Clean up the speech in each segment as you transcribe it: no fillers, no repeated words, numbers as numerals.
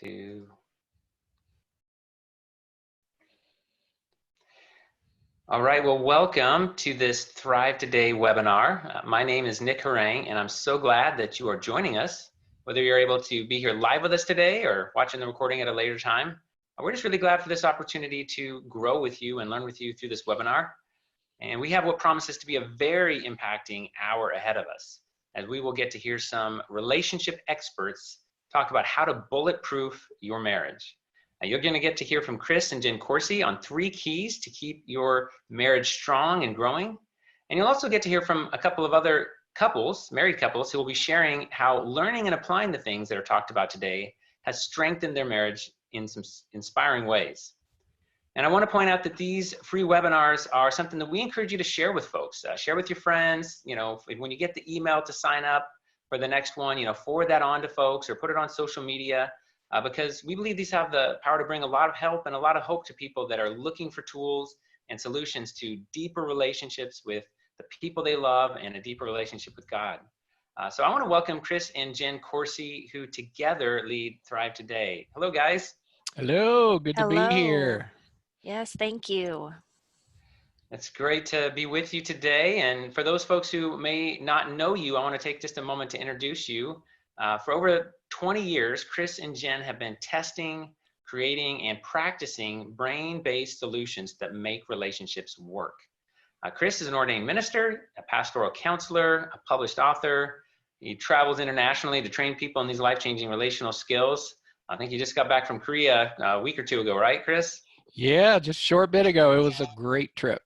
2. All right, well, welcome to this Thrive Today webinar. My name is Nick Harang, and I'm so glad that you are joining us. Whether you're able to be here live with us today or watching the recording at a later time, we're just really glad for this opportunity to grow with you and learn with you through this webinar. And we have what promises to be a very impacting hour ahead of us, as we will get to hear some relationship experts talk about how to bulletproof your marriage. Now, you're going to get to hear from Chris and Jen Coursey on 3 keys to keep your marriage strong and growing. And you'll also get to hear from a couple of other couples, married couples, who will be sharing how learning and applying the things that are talked about today has strengthened their marriage in some inspiring ways. And I want to point out that these free webinars are something that we encourage you to share with folks. Share with your friends. You know, when you get the email to sign up for the next one, you know, forward that on to folks or put it on social media. Because we believe these have the power to bring a lot of help and a lot of hope to people that are looking for tools and solutions to deeper relationships with the people they love and a deeper relationship with God. So I want to welcome Chris and Jen Coursey, who together lead Thrive Today. Hello, guys. Hello, good to be here. Yes, thank you. It's great to be with you today. And for those folks who may not know you, I want to take just a moment to introduce you. For over 20 years, Chris and Jen have been testing, creating, and practicing brain-based solutions that make relationships work. Chris is an ordained minister, a pastoral counselor, a published author. He travels internationally to train people in these life-changing relational skills. I think you just got back from Korea a week or 2 ago, right, Chris? Yeah, just a short bit ago. It was a great trip.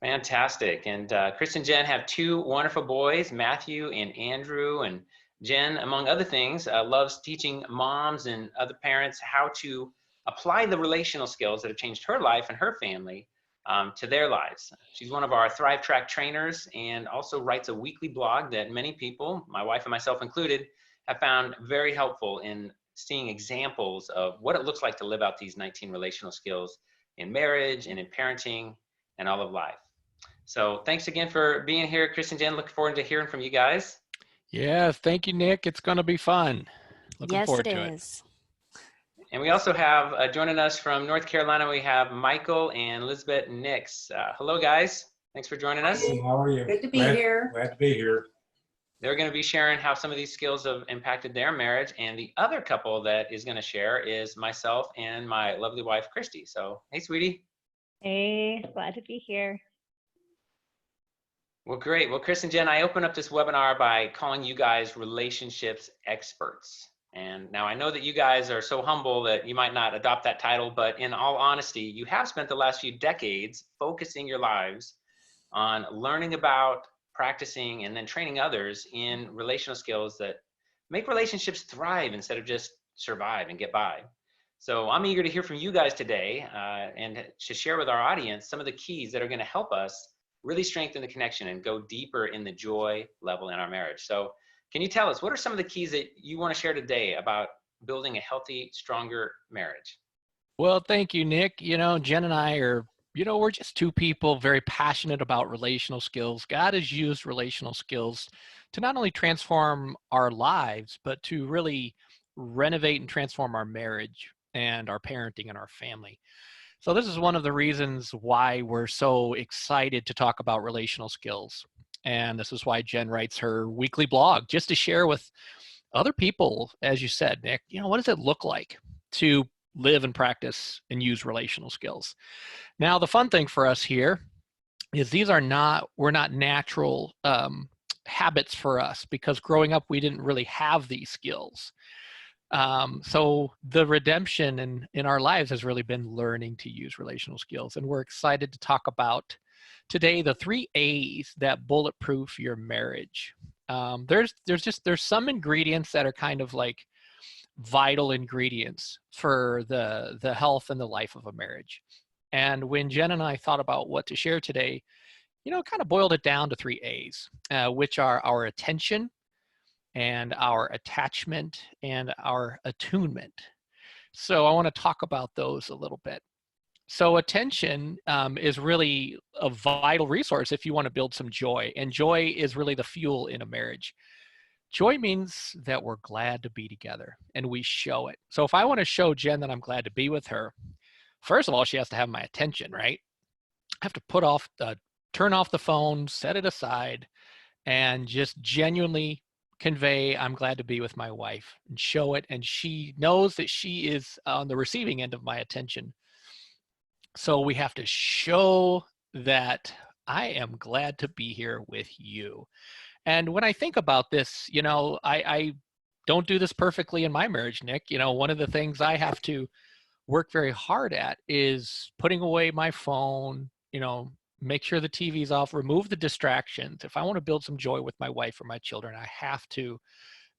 Fantastic. And Chris and Jen have 2 wonderful boys, Matthew and Andrew, and Jen, among other things, loves teaching moms and other parents how to apply the relational skills that have changed her life and her family to their lives. She's one of our Thrive Track trainers and also writes a weekly blog that many people, my wife and myself included, have found very helpful in seeing examples of what it looks like to live out these 19 relational skills in marriage and in parenting and all of life. So thanks again for being here, Chris and Jen. Looking forward to hearing from you guys. Yeah, thank you, Nick. It's going to be fun. Looking forward to it. And we also have joining us from North Carolina, we have Michael and Elizabeth Nix. Hello, guys. Thanks for joining us. Hey, how are you? Good to be here. Glad to be here. They're going to be sharing how some of these skills have impacted their marriage. And the other couple that is going to share is myself and my lovely wife, Christy. So, hey, sweetie. Hey, glad to be here. Well, great. Well, Chris and Jen, I open up this webinar by calling you guys relationships experts. And now I know that you guys are so humble that you might not adopt that title, but in all honesty, you have spent the last few decades focusing your lives on learning about, practicing, and then training others in relational skills that make relationships thrive instead of just survive and get by. So I'm eager to hear from you guys today and to share with our audience some of the keys that are going to help us really strengthen the connection and go deeper in the joy level in our marriage. So can you tell us, what are some of the keys that you want to share today about building a healthy, stronger marriage? Well, thank you, Nick. You know, Jen and I are, we're just 2 people very passionate about relational skills. God has used relational skills to not only transform our lives, but to really renovate and transform our marriage and our parenting and our family. So this is one of the reasons why we're so excited to talk about relational skills. And this is why Jen writes her weekly blog, just to share with other people, as you said, Nick, what does it look like to live and practice and use relational skills? Now, the fun thing for us here is we're not natural habits for us, because growing up, we didn't really have these skills. So the redemption in our lives has really been learning to use relational skills. And we're excited to talk about today the 3 A's that bulletproof your marriage. There's some ingredients that are kind of like vital ingredients for the health and the life of a marriage. And when Jen and I thought about what to share today, kind of boiled it down to 3 A's, which are our attention, and our attachment, and our attunement. So I want to talk about those a little bit. So attention is really a vital resource if you want to build some joy, and joy is really the fuel in a marriage. Joy means that we're glad to be together and we show it. So if I want to show Jen that I'm glad to be with her, first of all, she has to have my attention, right? I have to turn off the phone, set it aside, and just genuinely convey I'm glad to be with my wife and show it. And she knows that she is on the receiving end of my attention. So we have to show that I am glad to be here with you. And when I think about this, I don't do this perfectly in my marriage, Nick. One of the things I have to work very hard at is putting away my phone, make sure the TV's off, remove the distractions. If I want to build some joy with my wife or my children, I have to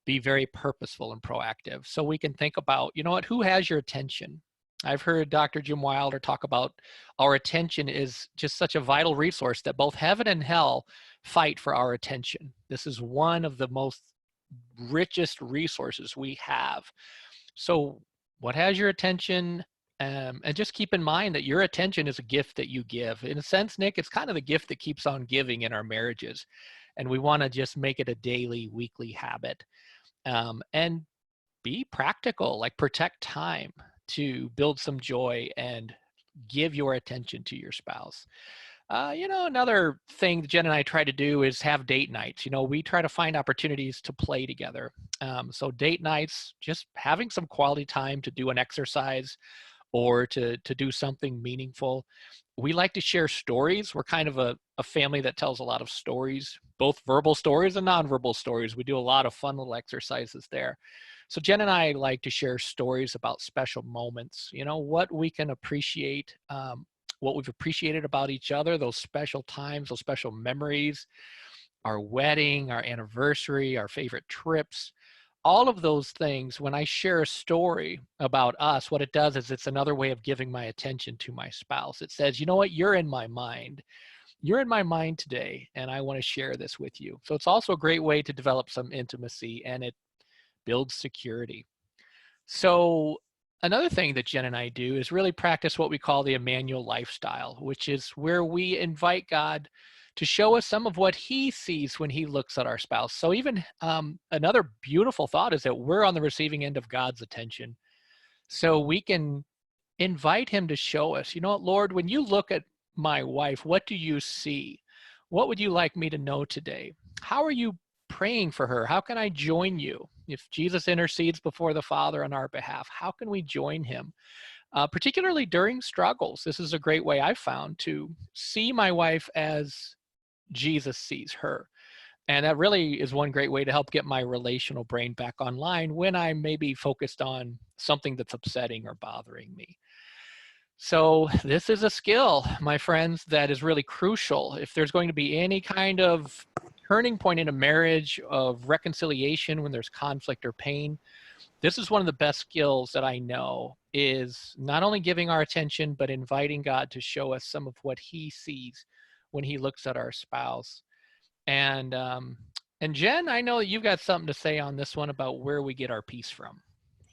be very purposeful and proactive. So we can think about, who has your attention? I've heard Dr. Jim Wilder talk about our attention is just such a vital resource that both heaven and hell fight for our attention. This is one of the most richest resources we have. So what has your attention? And just keep in mind that your attention is a gift that you give. In a sense, Nick, it's kind of the gift that keeps on giving in our marriages. And we want to just make it a daily, weekly habit. And be practical, like protect time to build some joy and give your attention to your spouse. Another thing that Jen and I try to do is have date nights. We try to find opportunities to play together. So date nights, just having some quality time to do an exercise or to do something meaningful. We like to share stories. We're kind of a family that tells a lot of stories, both verbal stories and nonverbal stories. We do a lot of fun little exercises there. So Jen and I like to share stories about special moments, what we can appreciate, what we've appreciated about each other, those special times, those special memories, our wedding, our anniversary, our favorite trips, all of those things. When I share a story about us, what it does is it's another way of giving my attention to my spouse. It says, you know what, you're in my mind. You're in my mind today, and I want to share this with you. So it's also a great way to develop some intimacy, and it builds security. So another thing that Jen and I do is really practice what we call the Emmanuel lifestyle, which is where we invite God to show us some of what he sees when he looks at our spouse. So even another beautiful thought is that we're on the receiving end of God's attention. So we can invite him to show us, what, Lord, when you look at my wife, what do you see? What would you like me to know today? How are you praying for her? How can I join you? If Jesus intercedes before the Father on our behalf, how can we join him? Particularly during struggles, this is a great way I've found to see my wife as Jesus sees her. And that really is one great way to help get my relational brain back online when I'm maybe focused on something that's upsetting or bothering me. So this is a skill, my friends, that is really crucial. If there's going to be any kind of turning point in a marriage of reconciliation when there's conflict or pain, this is one of the best skills that I know, is not only giving our attention, but inviting God to show us some of what he sees when he looks at our spouse. And Jen, I know you've got something to say on this one about where we get our peace from.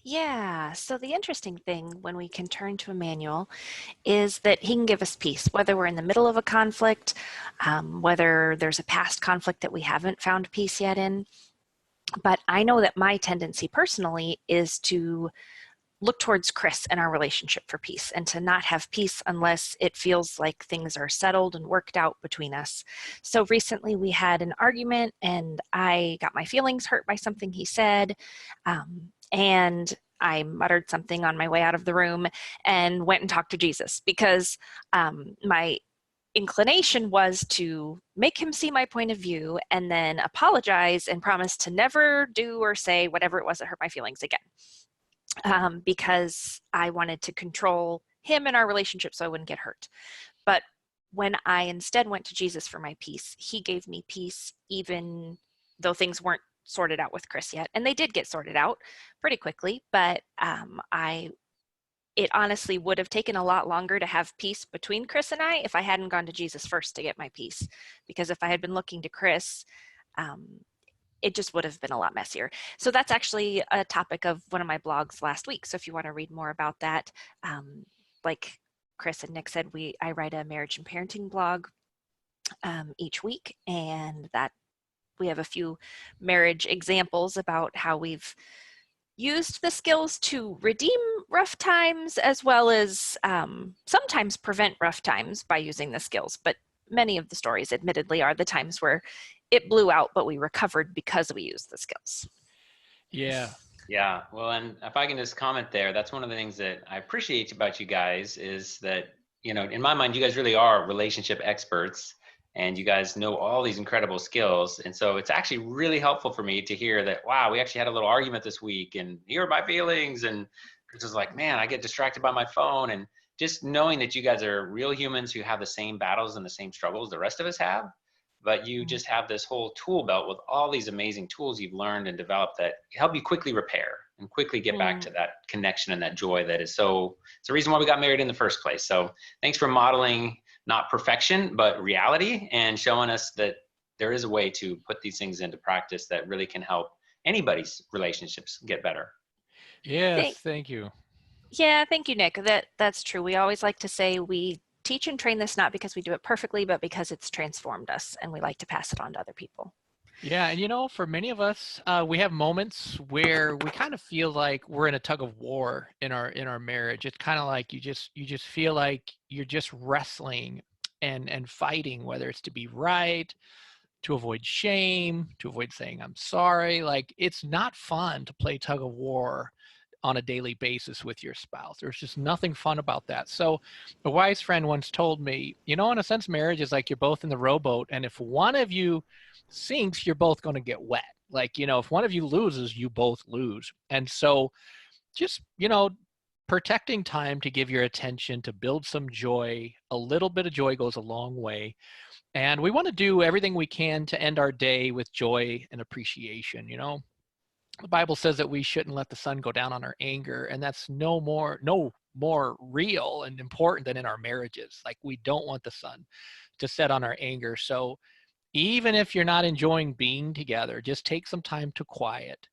Yeah, so the interesting thing when we can turn to Emmanuel is that he can give us peace, whether we're in the middle of a conflict, whether there's a past conflict that we haven't found peace yet in. But I know that my tendency personally is to look towards Chris and our relationship for peace, and to not have peace unless it feels like things are settled and worked out between us. So recently we had an argument and I got my feelings hurt by something he said. And I muttered something on my way out of the room and went and talked to Jesus, because my inclination was to make him see my point of view and then apologize and promise to never do or say whatever it was that hurt my feelings again, because I wanted to control him and our relationship so I wouldn't get hurt. But when I instead went to Jesus for my peace, he gave me peace even though things weren't sorted out with Chris yet. And they did get sorted out pretty quickly, but it honestly would have taken a lot longer to have peace between Chris and I if I hadn't gone to Jesus first to get my peace. Because if I had been looking to Chris, it just would have been a lot messier. So that's actually a topic of one of my blogs last week. So if you want to read more about that, like Chris and Nick said, I write a marriage and parenting blog each week, and that we have a few marriage examples about how we've used the skills to redeem rough times, as well as sometimes prevent rough times by using the skills. But many of the stories, admittedly, are the times where it blew out, but we recovered because we used the skills. Yeah. Yeah, well, and if I can just comment there, that's one of the things that I appreciate about you guys is that, in my mind, you guys really are relationship experts and you guys know all these incredible skills. And so it's actually really helpful for me to hear that, wow, we actually had a little argument this week and here are my feelings. And it's just like, man, I get distracted by my phone. And just knowing that you guys are real humans who have the same battles and the same struggles the rest of us have, but you just have this whole tool belt with all these amazing tools you've learned and developed that help you quickly repair and quickly get back to that connection and that joy that is so, it's the reason why we got married in the first place. So thanks for modeling not perfection, but reality, and showing us that there is a way to put these things into practice that really can help anybody's relationships get better. Yes, thank you. Yeah, thank you, Nick. That's true. We always like to say we teach and train this not because we do it perfectly, but because it's transformed us, and we like to pass it on to other people. Yeah, and for many of us, we have moments where we kind of feel like we're in a tug of war in our marriage. It's kind of like you just feel like you're just wrestling and fighting, whether it's to be right, to avoid shame, to avoid saying I'm sorry. Like, it's not fun to play tug of war on a daily basis with your spouse. There's just nothing fun about that. So a wise friend once told me, in a sense, marriage is like you're both in the rowboat, and if one of you sinks, you're both going to get wet. Like, if one of you loses, you both lose. And so just, protecting time to give your attention, to build some joy. A little bit of joy goes a long way. And we want to do everything we can to end our day with joy and appreciation. The Bible says that we shouldn't let the sun go down on our anger, and that's no more real and important than in our marriages. Like, we don't want the sun to set on our anger. So even if you're not enjoying being together, just take some time to quiet.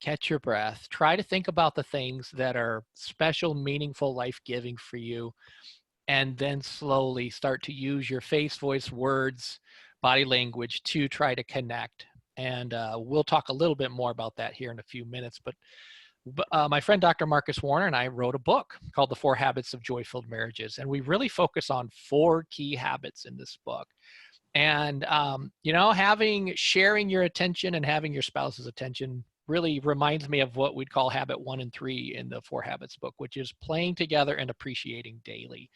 Catch your breath. Try to think about the things that are special, meaningful, life-giving for you, and then slowly start to use your face, voice, words, body language to try to connect. And we'll talk a little bit more about that here in a few minutes. But my friend Dr. Marcus Warner and I wrote a book called The 4 Habits of Joy-Filled Marriages. And we really focus on 4 key habits in this book. And, sharing your attention and having your spouse's attention really reminds me of what we'd call habit 1 and 3 in the 4 Habits book, which is playing together and appreciating daily.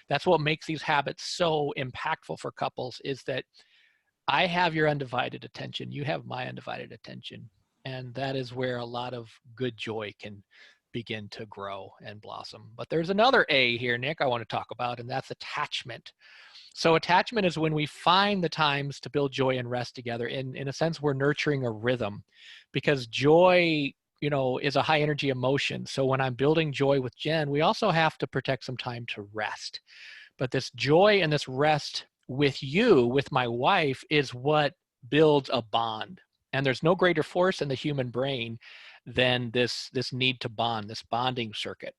That's what makes these habits so impactful for couples, is that I have your undivided attention. You have my undivided attention. And that is where a lot of good joy can begin to grow and blossom. But there's another A here, Nick, I want to talk about, and that's attachment. So attachment is when we find the times to build joy and rest together. In a sense, we're nurturing a rhythm, because joy, is a high energy emotion. So when I'm building joy with Jen, we also have to protect some time to rest. But this joy and this rest with you, with my wife, is what builds a bond. And there's no greater force in the human brain than this need to bond, this bonding circuit.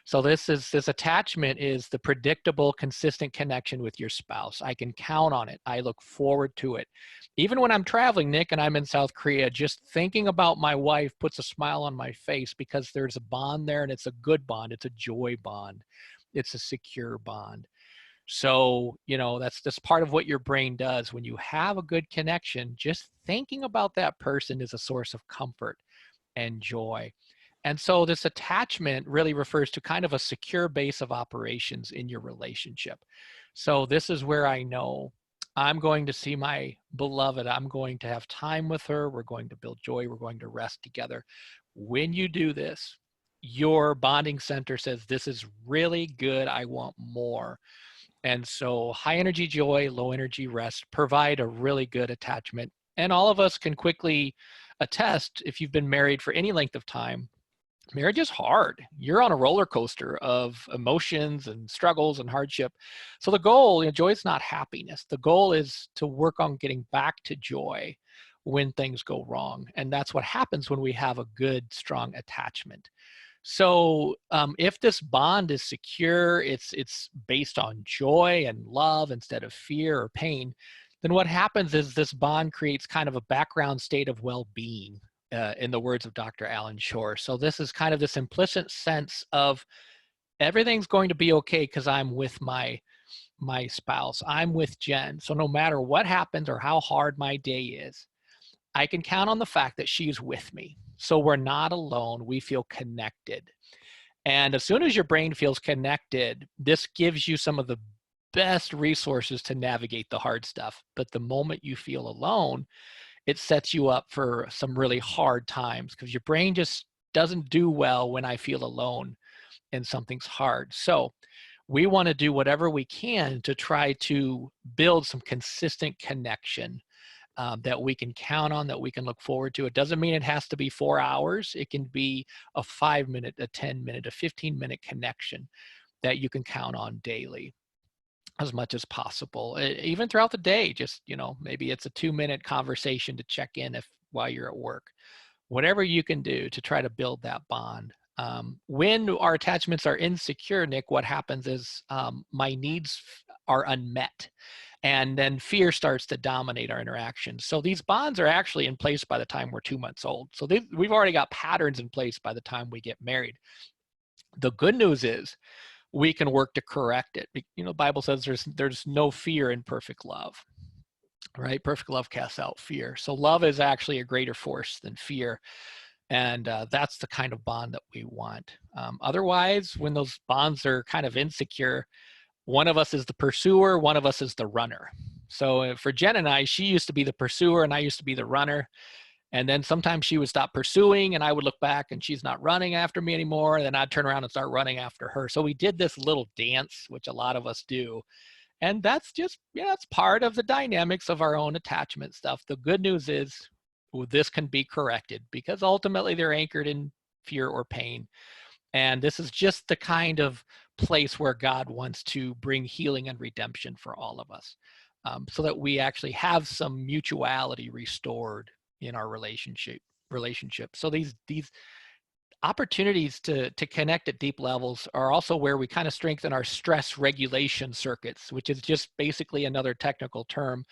So this attachment is the predictable, consistent connection with your spouse. I can count on it. I look forward to it. Even when I'm traveling, Nick, and I'm in South Korea, just thinking about my wife puts a smile on my face, because there's a bond there, and it's a good bond. It's a joy bond. It's a secure bond. So, that's part of what your brain does. When you have a good connection, just thinking about that person is a source of comfort and joy. And so this attachment really refers to kind of a secure base of operations in your relationship. So this is where I know I'm going to see my beloved. I'm going to have time with her. We're going to build joy. We're going to rest together. When you do this, your bonding center says, this is really good. I want more. And so high energy joy, low energy rest provide a really good attachment. And all of us can quickly attest, if you've been married for any length of time, marriage is hard. You're on a roller coaster of emotions and struggles and hardship. So the goal, joy is not happiness. The goal is to work on getting back to joy when things go wrong. And that's what happens when we have a good, strong attachment. So if this bond is secure, it's based on joy and love instead of fear or pain, then what happens is this bond creates kind of a background state of well-being, in the words of Dr. Alan Shore. So this is kind of this implicit sense of everything's going to be okay because I'm with my spouse. I'm with Jen. So no matter what happens or how hard my day is, I can count on the fact that she's with me. So we're not alone. We feel connected. And as soon as your brain feels connected, this gives you some of the best resources to navigate the hard stuff. But the moment you feel alone, it sets you up for some really hard times because your brain just doesn't do well when I feel alone and something's hard. So we want to do whatever we can to try to build some consistent connection that we can count on, that we can look forward to. It doesn't mean it has to be 4 hours. It can be a 5-minute, a 10-minute, a 15-minute connection that you can count on daily as much as possible. Even throughout the day, just, maybe it's a 2-minute conversation to check in while you're at work. Whatever you can do to try to build that bond. When our attachments are insecure, Nick, what happens is my needs are unmet. And then fear starts to dominate our interactions. So these bonds are actually in place by the time we're 2 months old. So we've already got patterns in place by the time we get married. The good news is we can work to correct it. The Bible says there's no fear in perfect love, right? Perfect love casts out fear. So love is actually a greater force than fear. And that's the kind of bond that we want. Otherwise, when those bonds are kind of insecure, one of us is the pursuer, one of us is the runner. So for Jen and I, she used to be the pursuer and I used to be the runner. And then sometimes she would stop pursuing and I would look back and she's not running after me anymore. And then I'd turn around and start running after her. So we did this little dance, which a lot of us do. And that's just, it's part of the dynamics of our own attachment stuff. The good news is this can be corrected because ultimately they're anchored in fear or pain. And this is just the kind of place where God wants to bring healing and redemption for all of us, so that we actually have some mutuality restored in our relationship. So these opportunities to connect at deep levels are also where we kind of strengthen our stress regulation circuits, which is just basically another technical term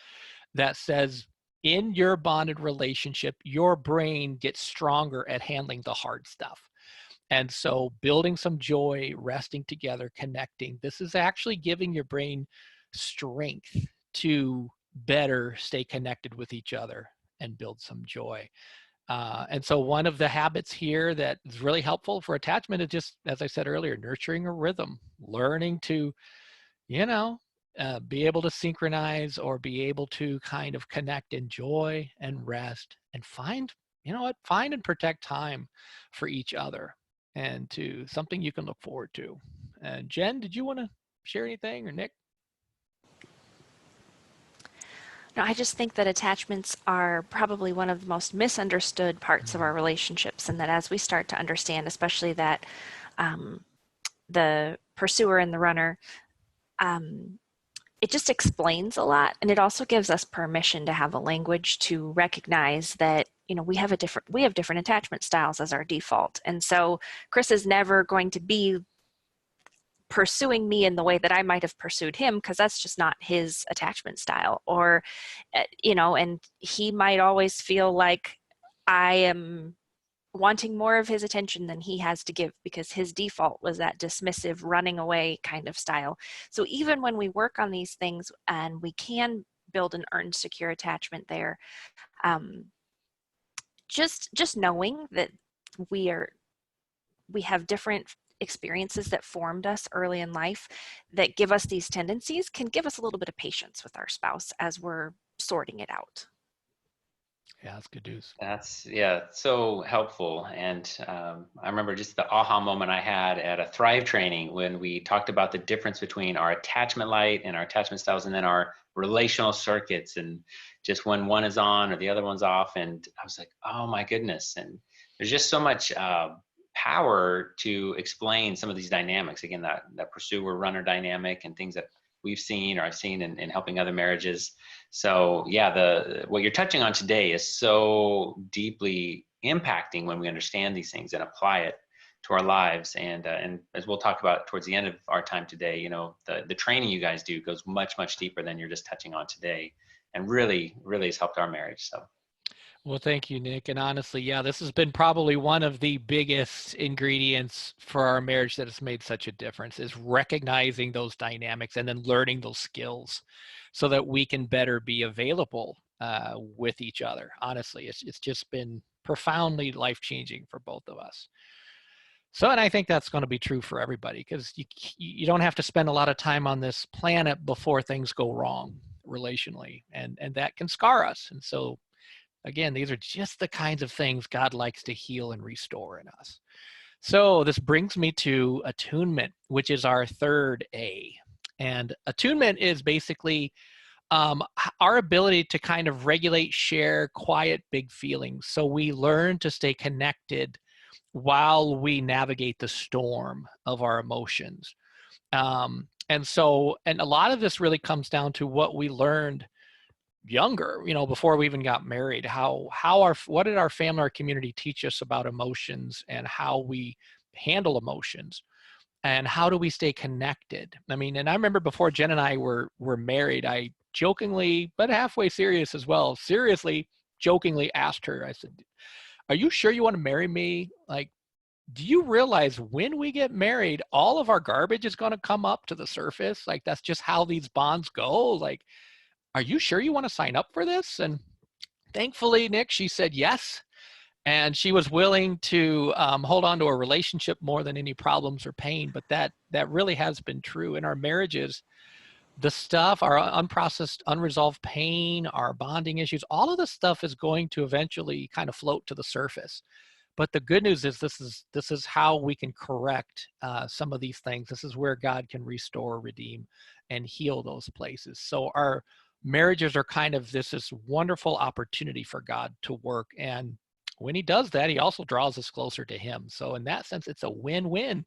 that says in your bonded relationship, your brain gets stronger at handling the hard stuff. And so building some joy, resting together, connecting, this is actually giving your brain strength to better stay connected with each other and build some joy. And so one of the habits here that is really helpful for attachment is just, as I said earlier, nurturing a rhythm, learning to, be able to synchronize or be able to kind of connect in joy and rest and find and protect time for each other and to something you can look forward to. And Jen, did you want to share anything, or Nick? No, I just think that attachments are probably one of the most misunderstood parts of our relationships, and that as we start to understand, especially that the pursuer and the runner, it just explains a lot, and it also gives us permission to have a language to recognize that we have different attachment styles as our default. And so Chris is never going to be pursuing me in the way that I might have pursued him, because that's just not his attachment style. Or and he might always feel like I am wanting more of his attention than he has to give, because his default was that dismissive, running away kind of style. So even when we work on these things and we can build an earned secure attachment there, just knowing that we have different experiences that formed us early in life that give us these tendencies can give us a little bit of patience with our spouse as we're sorting it out. Yeah, that's good news. That's, so helpful. And I remember just the aha moment I had at a Thrive training when we talked about the difference between our attachment light and our attachment styles, and then our relational circuits, and just when one is on or the other one's off. And I was like, oh my goodness. And there's just so much power to explain some of these dynamics. Again, that pursuer runner dynamic and things that we've seen or I've seen in helping other marriages. So what you're touching on today is so deeply impacting when we understand these things and apply it to our lives. And as we'll talk about towards the end of our time today, the training you guys do goes much, much deeper than you're just touching on today. and really, really has helped our marriage. So. Well, thank you, Nick. And honestly, yeah, this has been probably one of the biggest ingredients for our marriage that has made such a difference, is recognizing those dynamics and then learning those skills so that we can better be available with each other. Honestly, it's just been profoundly life-changing for both of us. So, and I think that's going to be true for everybody, because you don't have to spend a lot of time on this planet before things go wrong relationally, and that can scar us. And so, again, these are just the kinds of things God likes to heal and restore in us. So this brings me to attunement, which is our third A. And attunement is basically our ability to kind of regulate, share, quiet big feelings. So we learn to stay connected while we navigate the storm of our emotions. And a lot of this really comes down to what we learned younger, before we even got married. What did our family, our community teach us about emotions and how we handle emotions, and how do we stay connected? I mean, and I remember before Jen and I were married, I jokingly, but halfway serious as well, seriously, jokingly asked her, I said, "Are you sure you want to marry me? Like, do you realize when we get married, all of our garbage is going to come up to the surface? Like, that's just how these bonds go. Like, are you sure you want to sign up for this?" And thankfully, Nick, she said yes. And she was willing to hold on to a relationship more than any problems or pain. But that really has been true in our marriages. The stuff, our unprocessed, unresolved pain, our bonding issues, all of this stuff is going to eventually kind of float to the surface. But the good news is this is how we can correct some of these things. This is where God can restore, redeem, and heal those places. So our marriages are kind of this wonderful opportunity for God to work. And when he does that, he also draws us closer to him. So in that sense, it's a win-win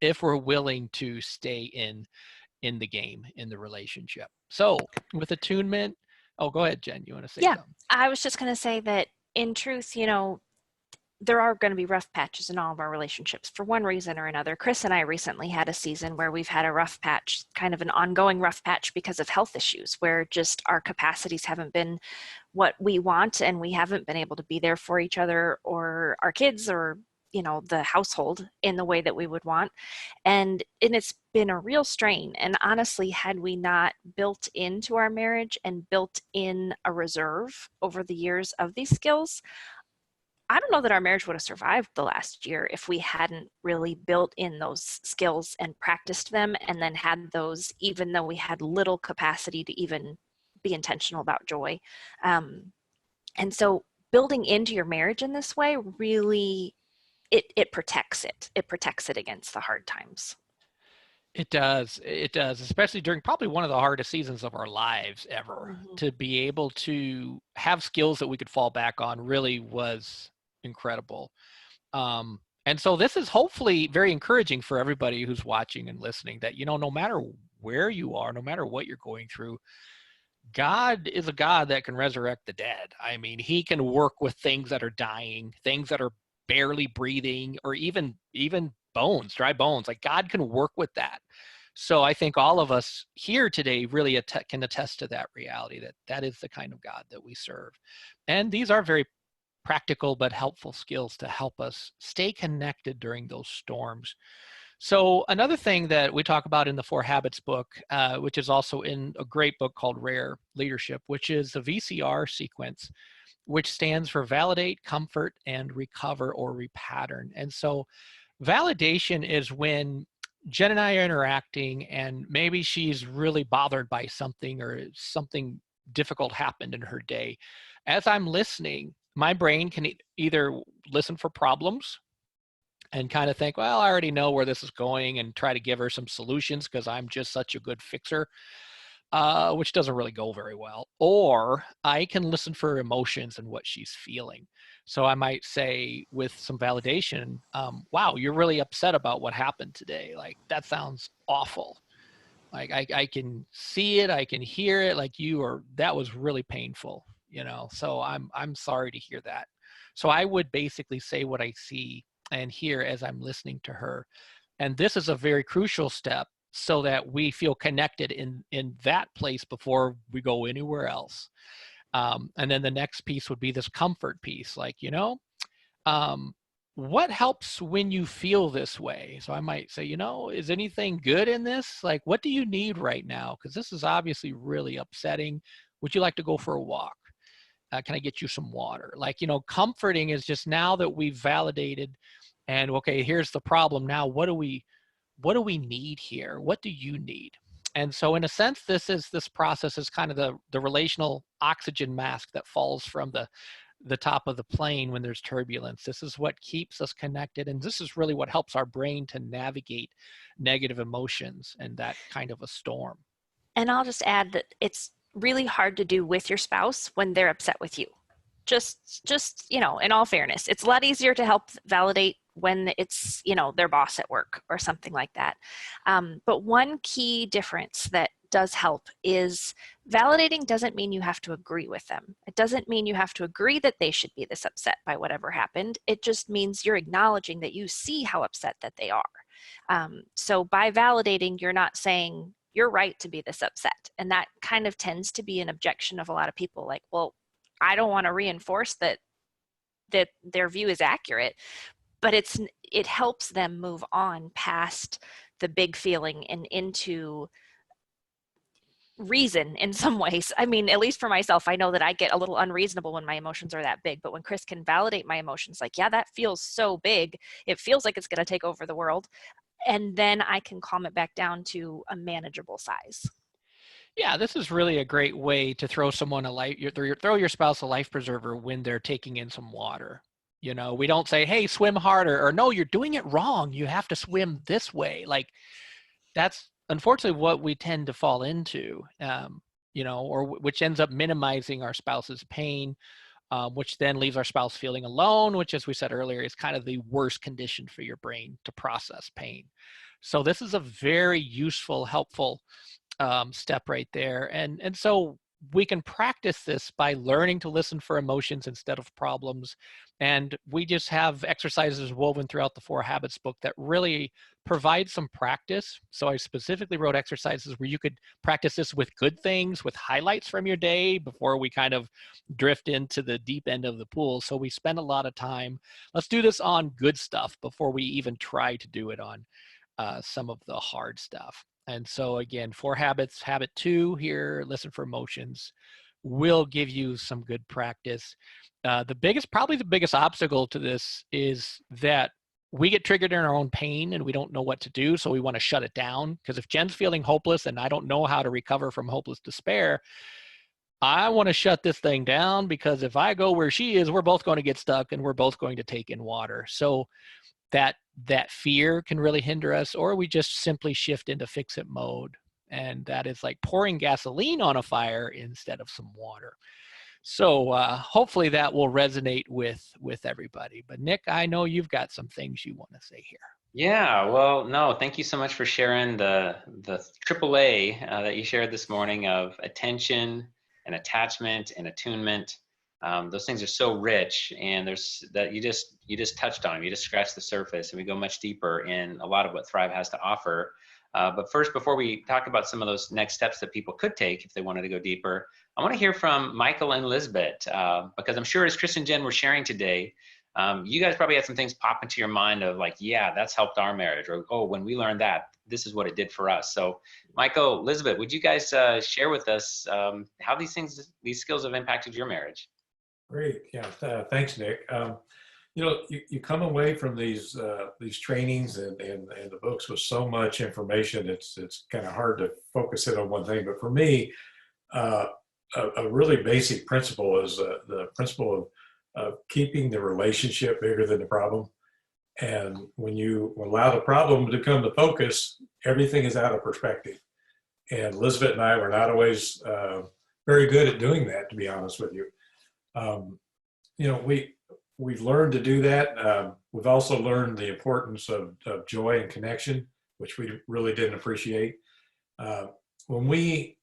if we're willing to stay in the game, in the relationship. So with attunement, oh, go ahead, Jen. You want to say something? I was just going to say that in truth, there are going to be rough patches in all of our relationships for one reason or another. Chris and I recently had a season where we've had a rough patch, kind of an ongoing rough patch because of health issues, where just our capacities haven't been what we want, and we haven't been able to be there for each other or our kids or the household in the way that we would want. And it's been a real strain. And honestly, had we not built into our marriage and built in a reserve over the years of these skills, I don't know that our marriage would have survived the last year if we hadn't really built in those skills and practiced them, and then had those, even though we had little capacity to even be intentional about joy. And so building into your marriage in this way really, it protects it. It protects it against the hard times. It does, especially during probably one of the hardest seasons of our lives ever. Mm-hmm. To be able to have skills that we could fall back on really was incredible. And so this is hopefully very encouraging for everybody who's watching and listening, that, no matter where you are, no matter what you're going through, God is a God that can resurrect the dead. I mean, he can work with things that are dying, things that are barely breathing, or even bones, dry bones. Like, God can work with that. So I think all of us here today really can attest to that reality, that is the kind of God that we serve. And these are very practical but helpful skills to help us stay connected during those storms. So another thing that we talk about in the 4 Habits book, which is also in a great book called Rare Leadership, which is the VCR sequence, which stands for validate, comfort, and recover or repattern. And so validation is when Jen and I are interacting, and maybe she's really bothered by something, or something difficult happened in her day. As I'm listening, my brain can either listen for problems and kind of think, well, I already know where this is going, and try to give her some solutions because I'm just such a good fixer, which doesn't really go very well. Or I can listen for emotions and what she's feeling. So I might say, with some validation, wow, you're really upset about what happened today. Like, that sounds awful. Like, I can see it, I can hear it. Like, that was really painful, so I'm sorry to hear that. So I would basically say what I see and hear as I'm listening to her. And this is a very crucial step, so that we feel connected in that place before we go anywhere else. And then the next piece would be this comfort piece, like, what helps when you feel this way? So I might say, is anything good in this? Like, what do you need right now? Because this is obviously really upsetting. Would you like to go for a walk? Can I get you some water? Like, comforting is just now that we've validated and okay, here's the problem. Now, what do we need here? What do you need? And so in a sense, this process is kind of the relational oxygen mask that falls from the top of the plane when there's turbulence. This is what keeps us connected. And this is really what helps our brain to navigate negative emotions and that kind of a storm. And I'll just add that it's really hard to do with your spouse when they're upset with you. Just in all fairness, it's a lot easier to help validate when it's, their boss at work or something like that. But one key difference that does help is validating doesn't mean you have to agree with them. It doesn't mean you have to agree that they should be this upset by whatever happened. It just means you're acknowledging that you see how upset that they are. So by validating, you're not saying you're right to be this upset. And that kind of tends to be an objection of a lot of people, like, well, I don't want to reinforce that their view is accurate, but it helps them move on past the big feeling and into reason in some ways. I mean, at least for myself, I know that I get a little unreasonable when my emotions are that big, but when Chris can validate my emotions, like, yeah, that feels so big, it feels like it's going to take over the world, and then I can calm it back down to a manageable size. Yeah, this is really a great way to throw someone throw your spouse a life preserver when they're taking in some water. We don't say, hey, swim harder, or no, you're doing it wrong, you have to swim this way. Like, that's unfortunately what we tend to fall into, or which ends up minimizing our spouse's pain, which then leaves our spouse feeling alone, which, as we said earlier, is kind of the worst condition for your brain to process pain. So this is a very useful, helpful step right there. And so we can practice this by learning to listen for emotions instead of problems. And we just have exercises woven throughout the 4 Habits book that really provide some practice. So I specifically wrote exercises where you could practice this with good things, with highlights from your day before we kind of drift into the deep end of the pool. So we spend a lot of time. Let's do this on good stuff before we even try to do it on some of the hard stuff. And so again, 4 habits, habit 2 here, listen for emotions, will give you some good practice. Probably the biggest obstacle to this is that we get triggered in our own pain and we don't know what to do. So we want to shut it down, because if Jen's feeling hopeless and I don't know how to recover from hopeless despair, I want to shut this thing down, because if I go where she is, we're both going to get stuck and we're both going to take in water. So that fear can really hinder us, or we just simply shift into fix-it mode. And that is like pouring gasoline on a fire instead of some water. So hopefully that will resonate with everybody. But Nick, I know you've got some things you want to say here. Yeah, well, no, thank you so much for sharing the AAA that you shared this morning of attention and attachment and attunement. Those things are so rich, and there's that you just touched on them. You just scratched the surface, and we go much deeper in a lot of what Thrive has to offer. But first, before we talk about some of those next steps that people could take if they wanted to go deeper, I want to hear from Michael and Lisbeth, because I'm sure as Chris and Jen were sharing today, you guys probably had some things pop into your mind of like, yeah, that's helped our marriage, or, oh, when we learned that, this is what it did for us. So Michael, Lisbeth, would you guys share with us how these skills have impacted your marriage? Great. Yeah. Thanks, Nick. You come away from these trainings and the books with so much information. It's kind of hard to focus it on one thing. But for me, a really basic principle is the principle of keeping the relationship bigger than the problem. And when you allow the problem to come to focus, everything is out of perspective. And Elizabeth and I were not always very good at doing that, to be honest with you. We've learned to do that. We've also learned the importance of joy and connection, which we really didn't appreciate. When we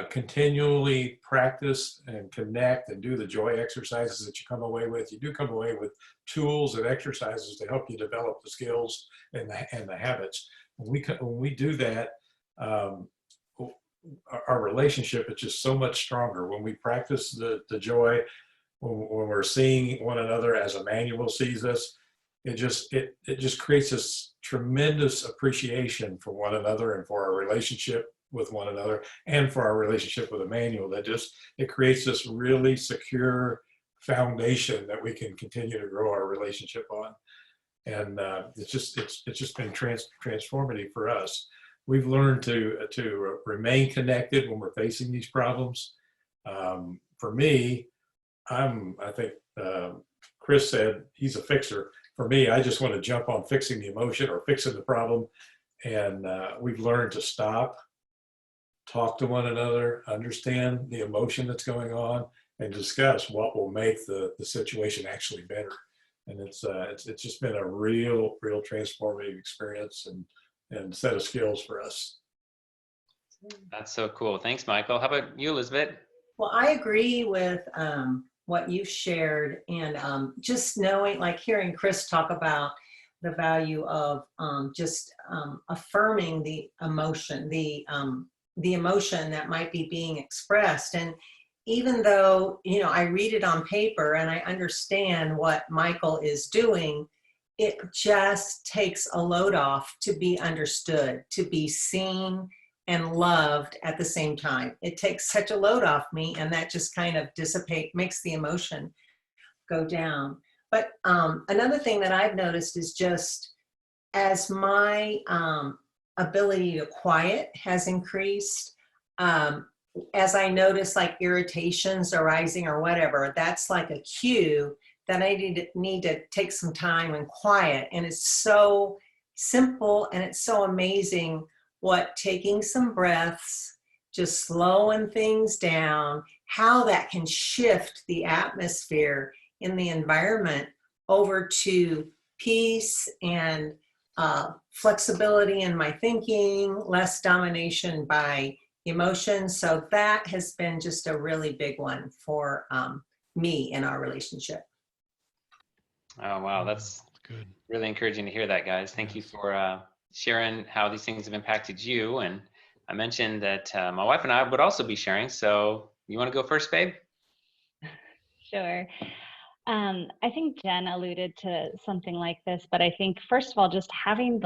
continually practice and connect and do the joy exercises that you come away with, you do come away with tools and exercises to help you develop the skills and the habits. When we do that, um, our relationship is just so much stronger when we practice the joy, when we're seeing one another as Emmanuel sees us. It just creates this tremendous appreciation for one another and for our relationship with one another and for our relationship with Emmanuel. It creates this really secure foundation that we can continue to grow our relationship on. And it's just been transformative for us. We've learned to remain connected when we're facing these problems. For me, I think Chris said he's a fixer. For me, I just want to jump on fixing the emotion or fixing the problem. And we've learned to stop, talk to one another, understand the emotion that's going on, and discuss what will make the situation actually better. And it's just been a real transformative experience and set of skills for us. That's so cool. Thanks, Michael. How about you, Elizabeth? Well, I agree with what you shared, and just knowing, like hearing Chris talk about the value of just affirming the emotion, the emotion that might be being expressed. And even though, I read it on paper and I understand what Michael is doing, it just takes a load off to be understood, to be seen and loved at the same time. It takes such a load off me, and that just kind of makes the emotion go down. But another thing that I've noticed is just as my ability to quiet has increased, as I notice like irritations arising or whatever, that's like a cue that I need to take some time and quiet. And it's so simple and it's so amazing what taking some breaths, just slowing things down, how that can shift the atmosphere in the environment over to peace and flexibility in my thinking, less domination by emotions. So that has been just a really big one for me in our relationship. Oh, wow. That's good. Really encouraging to hear that, guys. Thank you for sharing how these things have impacted you. And I mentioned that my wife and I would also be sharing. So you want to go first, babe? Sure. I think Jen alluded to something like this, but I think first of all, just having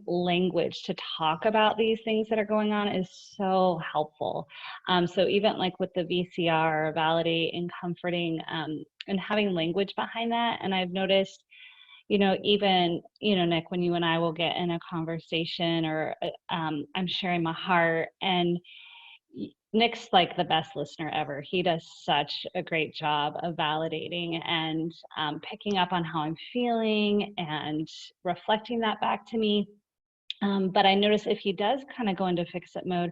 language to talk about these things that are going on is so helpful. So even like with the VCR, validating, comforting, and having language behind that. And I've noticed, even, Nick, when you and I will get in a conversation or I'm sharing my heart, and Nick's like the best listener ever. He does such a great job of validating and picking up on how I'm feeling and reflecting that back to me. But I notice if he does kind of go into fix-it mode,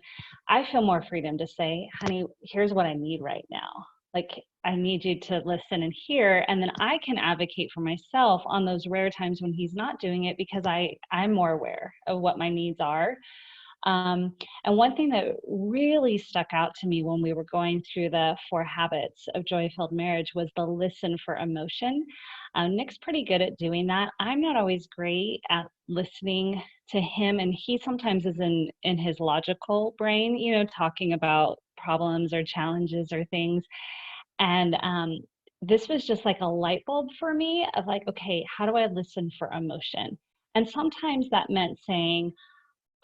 I feel more freedom to say, honey, here's what I need right now. Like, I need you to listen and hear, and then I can advocate for myself on those rare times when he's not doing it, because I'm more aware of what my needs are. And one thing that really stuck out to me when we were going through the 4 habits of joy-filled marriage was the listen for emotion. Nick's pretty good at doing that. I'm not always great at listening to him, and he sometimes is in his logical brain, talking about problems or challenges or things. And this was just like a light bulb for me of like, okay, how do I listen for emotion? And sometimes that meant saying,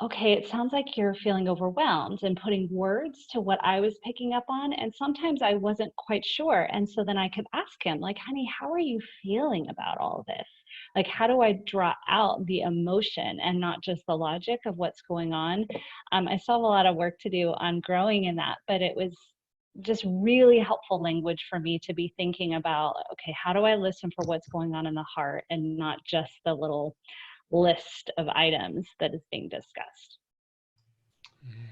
okay, it sounds like you're feeling overwhelmed, and putting words to what I was picking up on. And sometimes I wasn't quite sure. And so then I could ask him, like, honey, how are you feeling about all of this? Like, how do I draw out the emotion and not just the logic of what's going on? I still have a lot of work to do on growing in that, but it was just really helpful language for me to be thinking about, okay, how do I listen for what's going on in the heart and not just the little list of items that is being discussed.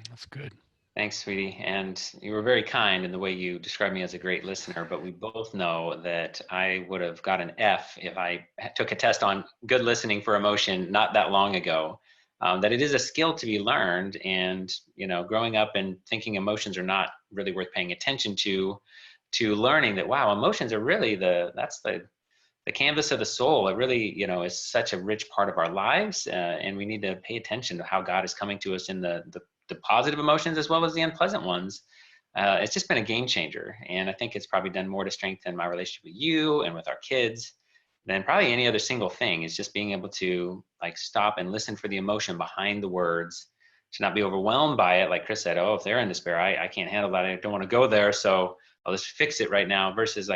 That's good. Thanks, sweetie. And you were very kind in the way you described me as a great listener, but we both know that I would have got an F if I took a test on good listening for emotion not that long ago. That it is a skill to be learned, and growing up and thinking emotions are not really worth paying attention to learning that, wow, emotions are really the the canvas of the soul. It really, is such a rich part of our lives, and we need to pay attention to how God is coming to us in the positive emotions as well as the unpleasant ones. It's just been a game changer, and I think it's probably done more to strengthen my relationship with you and with our kids than probably any other single thing. Is just being able to stop and listen for the emotion behind the words, to not be overwhelmed by it. Like Chris said, oh, if they're in despair, I can't handle that. I don't want to go there, so I'll just fix it right now. Versus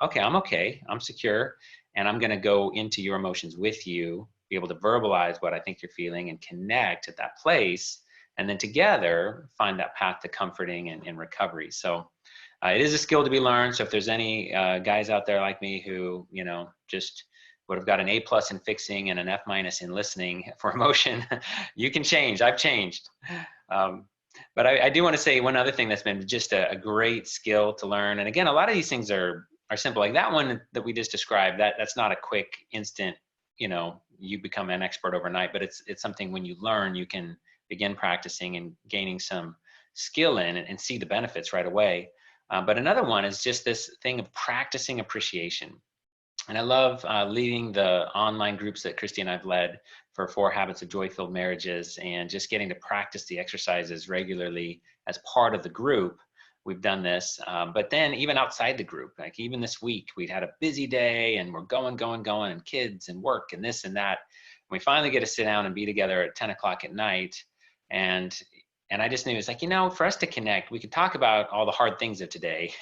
okay, I'm secure, and I'm going to go into your emotions with you, be able to verbalize what I think you're feeling and connect at that place. And then together find that path to comforting and recovery. So it is a skill to be learned. So if there's any guys out there like me who, just would have got an A+ in fixing and an F- in listening for emotion, you can change. I've changed. But I do want to say one other thing that's been just a great skill to learn. And again, a lot of these things are simple. Like that one that we just described, that's not a quick, instant, you become an expert overnight, but it's something when you learn, you can begin practicing and gaining some skill in and see the benefits right away. But another one is just this thing of practicing appreciation. And I love leading the online groups that Christy and I've led for 4 Habits of Joy-Filled Marriages, and just getting to practice the exercises regularly as part of the group. We've done this, but then even outside the group, like even this week, we'd had a busy day and we're going, and kids and work and this and that. And we finally get to sit down and be together at 10 o'clock at night. And I just knew it's for us to connect, we could talk about all the hard things of today,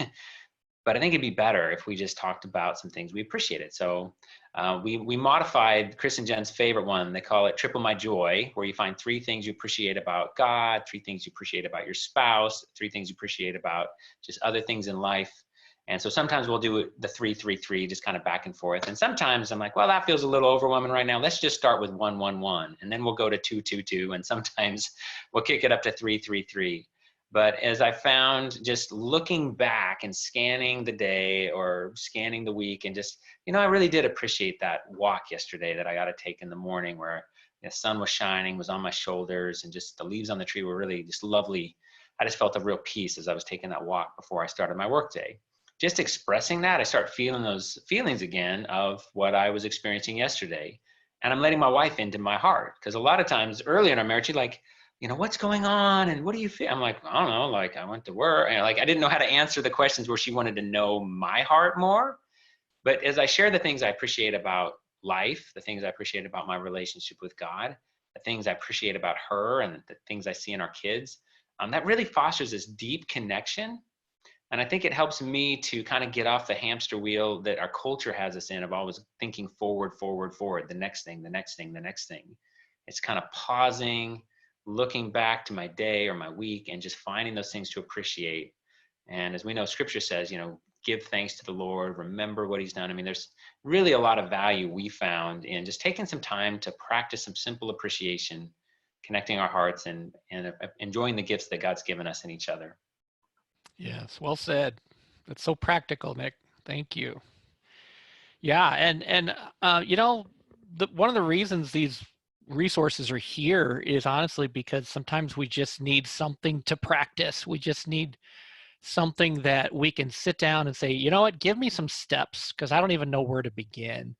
but I think it'd be better if we just talked about some things we appreciated. So we modified Chris and Jen's favorite one. They call it Triple My Joy, where you find 3 things you appreciate about God, 3 things you appreciate about your spouse, 3 things you appreciate about just other things in life. And so sometimes we'll do the 3-3-3, just kind of back and forth. And sometimes I'm like, well, that feels a little overwhelming right now. Let's just start with 1-1-1, and then we'll go to 2-2-2, and sometimes we'll kick it up to 3-3-3. But as I found, just looking back and scanning the day or scanning the week, and just, I really did appreciate that walk yesterday that I got to take in the morning, where the sun was shining, was on my shoulders, and just the leaves on the tree were really just lovely. I just felt a real peace as I was taking that walk before I started my workday. Just expressing that, I start feeling those feelings again of what I was experiencing yesterday. And I'm letting my wife into my heart. Because a lot of times early in our marriage, she's like, what's going on? And what do you feel? I'm like, I don't know, I went to work. And I didn't know how to answer the questions where she wanted to know my heart more. But as I share the things I appreciate about life, the things I appreciate about my relationship with God, the things I appreciate about her, and the things I see in our kids, that really fosters this deep connection. And I think it helps me to kind of get off the hamster wheel that our culture has us in, of always thinking forward, the next thing. It's kind of pausing, looking back to my day or my week, and just finding those things to appreciate. And as we know, Scripture says, give thanks to the Lord, remember what He's done. I mean, there's really a lot of value we found in just taking some time to practice some simple appreciation, connecting our hearts, and enjoying the gifts that God's given us in each other. Yes, well said. That's so practical, Nick. Thank you. Yeah, and one of the reasons these resources are here is honestly because sometimes we just need something to practice. We just need something that we can sit down and say, you know what, give me some steps, because I don't even know where to begin.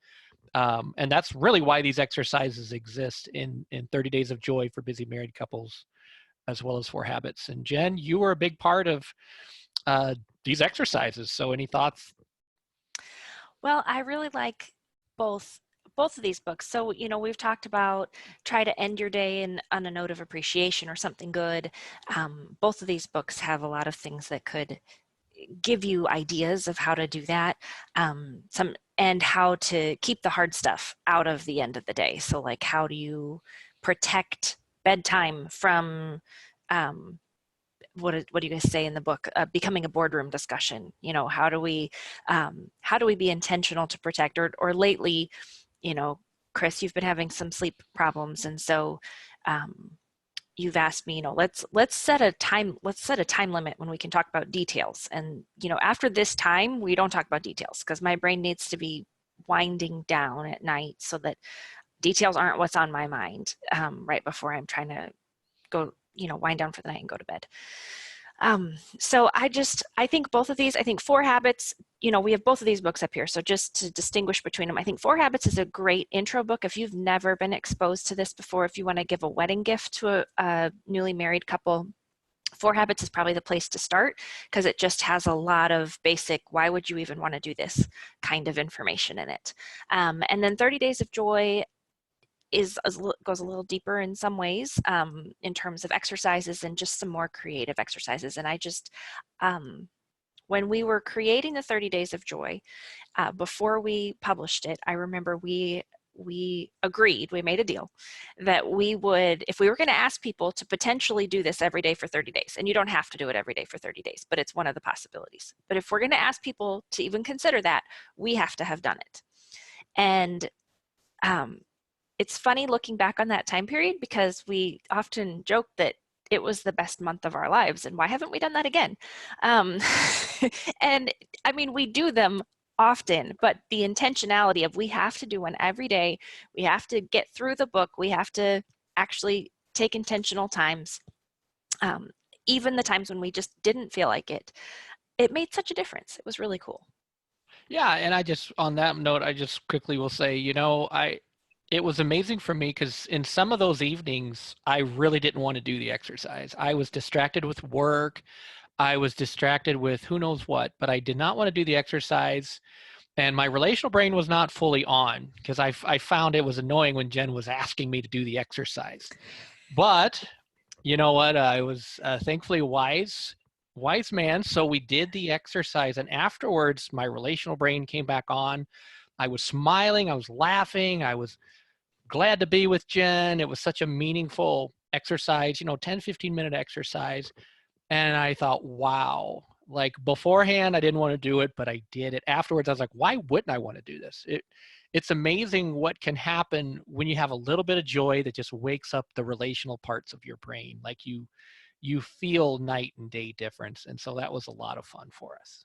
And that's really why these exercises exist in 30 Days of Joy for busy married couples, as well as 4 Habits. And Jen, you were a big part of these exercises. So any thoughts? Well, I really like both of these books. So, we've talked about try to end your day on a note of appreciation or something good. Both of these books have a lot of things that could give you ideas of how to do that. And how to keep the hard stuff out of the end of the day. So like, how do you protect bedtime from, what do you guys say in the book? Becoming a boardroom discussion. How do we be intentional to protect? Or lately, Chris, you've been having some sleep problems, and so you've asked me, let's set a time limit when we can talk about details. And after this time, we don't talk about details, because my brain needs to be winding down at night so that details aren't what's on my mind right before I'm trying to go, wind down for the night and go to bed. So I think both of these, I think 4 Habits, we have both of these books up here. So just to distinguish between them, I think 4 Habits is a great intro book. If you've never been exposed to this before, if you want to give a wedding gift to a newly married couple, 4 Habits is probably the place to start, because it just has a lot of basic, why would you even want to do this kind of information in it. And then 30 Days of Joy goes a little deeper in some ways, in terms of exercises and just some more creative exercises. And I just, when we were creating the 30 Days of Joy, before we published it, I remember we agreed, we made a deal that we would, if we were going to ask people to potentially do this every day for 30 days, and you don't have to do it every day for 30 days, but it's one of the possibilities. But if we're going to ask people to even consider that, we have to have done it. And it's funny looking back on that time period, because we often joke that it was the best month of our lives, and why haven't we done that again? And I mean, we do them often, but the intentionality of, we have to do one every day, we have to get through the book, we have to actually take intentional times, even the times when we just didn't feel like it made such a difference. It was really cool. Yeah, and on that note, I just quickly will say, it was amazing for me, because in some of those evenings, I really didn't want to do the exercise. I was distracted with work. I was distracted with who knows what, but I did not want to do the exercise. And my relational brain was not fully on, because I found it was annoying when Jen was asking me to do the exercise. But you know what? I was thankfully a wise man. So we did the exercise. And afterwards, my relational brain came back on. I was smiling. I was laughing. I was glad to be with Jen. It was such a meaningful exercise, 10, 15-minute exercise. And I thought, wow, like beforehand, I didn't want to do it, but I did it. Afterwards, I was like, why wouldn't I want to do this? It's amazing what can happen when you have a little bit of joy that just wakes up the relational parts of your brain. Like you feel night and day difference. And so that was a lot of fun for us.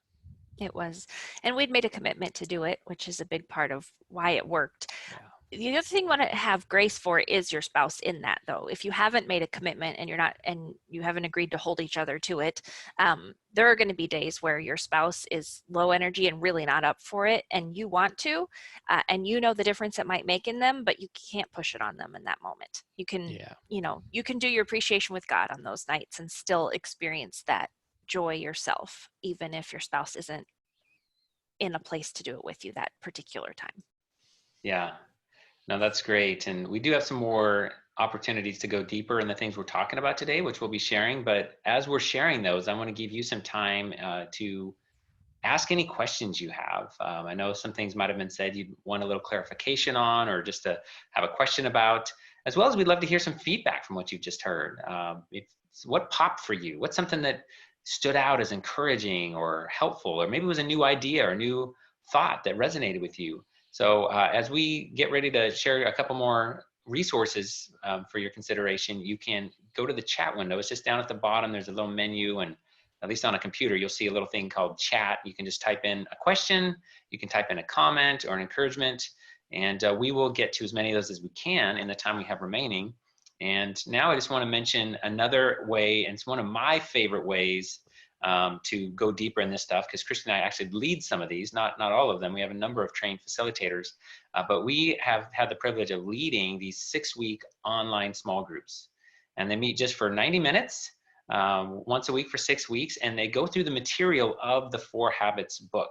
It was, and we'd made a commitment to do it, which is a big part of why it worked. Yeah. The other thing you want to have grace for is your spouse in that, though. If you haven't made a commitment and you haven't agreed to hold each other to it, there are going to be days where your spouse is low energy and really not up for it, and you want to, and the difference it might make in them, but you can't push it on them in that moment. You can, you can do your appreciation with God on those nights and still experience that joy yourself, even if your spouse isn't in a place to do it with you that particular time. Yeah. No, that's great. And we do have some more opportunities to go deeper in the things we're talking about today, which we'll be sharing. But as we're sharing those, I want to give you some time to ask any questions you have. I know some things might have been said you'd want a little clarification on, or just to have a question about, as well as we'd love to hear some feedback from what you've just heard. What popped for you? What's something that stood out as encouraging or helpful, or maybe it was a new idea or a new thought that resonated with you? So as we get ready to share a couple more resources for your consideration, you can go to the chat window. It's just down at the bottom. There's a little menu, and at least on a computer, you'll see a little thing called chat. You can just type in a question, you can type in a comment or an encouragement, and we will get to as many of those as we can in the time we have remaining. And now I just want to mention another way, and it's one of my favorite ways to go deeper in this stuff, because Christy and I actually lead some of these, not all of them. We have a number of trained facilitators, but we have had the privilege of leading these 6-week online small groups. And they meet just for 90 minutes, once a week for 6 weeks, and they go through the material of the 4 Habits book.